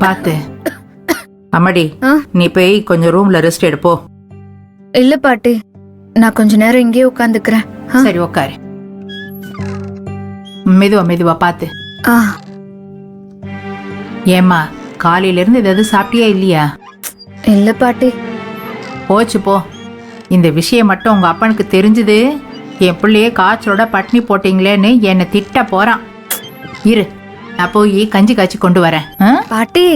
பாத்து. அம்மாடி, ஆ? நீ போய் கொஞ்சம் ரூம்ல ரெஸ்ட் எடுப்போ. இல்ல பாட்டி, நான் கொஞ்ச நேரம் இங்கேயே உட்காந்துக்கிறேன். சரி உக்காரு. மெதுவா மெதுவா பாத்து. ஆ, ஏம்மா, காலையில இருந்து ஏதாவது சாப்பிட்டியா இல்லையா? இல்ல பாட்டி. போச்சு போ. இந்த விஷயம் மட்டும் உங்க அப்பனுக்கு தெரிஞ்சது, என் பிள்ளைய காய்ச்சலோட பட்னி போட்டீங்களேன்னு என்னை திட்ட போறான். இரு, நான் போய் கஞ்சி காய்ச்சி கொண்டு வரேன். ஆ? பாட்டி,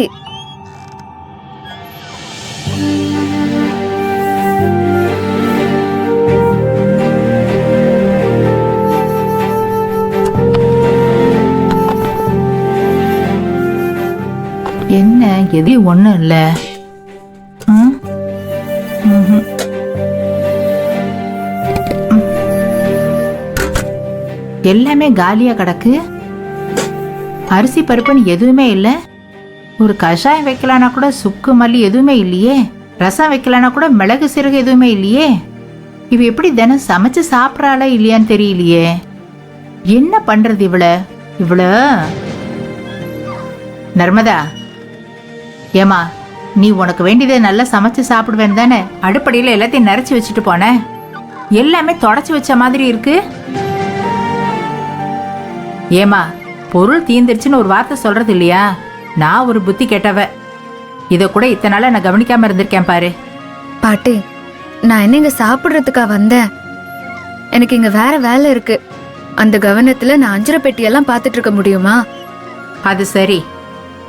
என்ன எது ஒண்ணும் இல்ல. ம்? ம்ஹும். எல்லாமே காலியா கிடக்கு. அரிசி பருப்புன்னு எதுவுமே இல்ல. ஒரு கஷாயம் வைக்கலானா கூட சுக்கு மல்லி எதுவுமே இல்லையே. ரசம் வைக்கலானா கூட மிளகு சீரகம் எதுவுமே இல்லையே. இவ எப்படி தினம் சமைச்சு சாப்பிடறாளா இல்லையான்னு தெரியலையே. என்ன பண்றது இவள? நர்மதா, ஏமா, நீ உனக்கு வேண்டியதை நல்லா சமைச்சு சாப்பிடுவேன் தானே அடுப்படியில எல்லாத்தையும் நிறைச்சு வச்சுட்டு போன. எல்லாமே தொடச்சு வச்ச மாதிரி இருக்கு. ஏமா, பொருள் தீந்துருச்சுன்னு ஒரு வார்த்தை சொல்றது இல்லையா? நான் ஒரு புத்தி கேட்டவ. இத கூட இத்தனை நாளா நான் கவனிக்காம இருந்திருக்கேன் பாரு. பாட்டி, நான் என்ன இங்க சாப்பிடுறதுக்கா வந்தேன்? எனக்கு இங்க வேற வேலை இருக்கு. அந்த கவனத்துல நான் அஞ்சரை பெட்டியெல்லாம் பார்த்துட்டு இருக்க முடியுமா? அது சரி,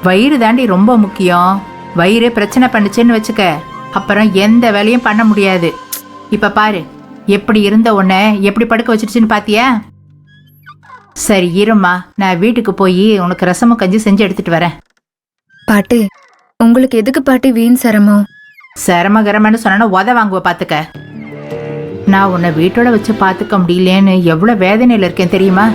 வயிறு தாண்டி ரொம்ப முக்கியம். வயிறு பிரச்சனை பண்ணுச்சுன்னு வச்சுக்க, அப்புறம் எந்த வேலையும் பண்ண முடியாது. இப்ப பாரு, எப்படி இருந்த உன்னை எப்படி படுக்க வச்சிருச்சுன்னு பாத்தியா? சரி இருமா, நான் வீட்டுக்கு போய் உனக்கு ரசமும் கஞ்சி செஞ்சு எடுத்துட்டு வரேன். பாட்டி, உங்களுக்கு எதுக்கு பாட்டி வீண் சிரமம்? சிரமகரம்னு சொன்னா உத வாங்குவ பாத்துக்க. நான் உன்னை வீட்டோட வச்சு பாத்துக்க முடியலன்னு எவ்வளவு வேதனையில இருக்கேன் தெரியுமா?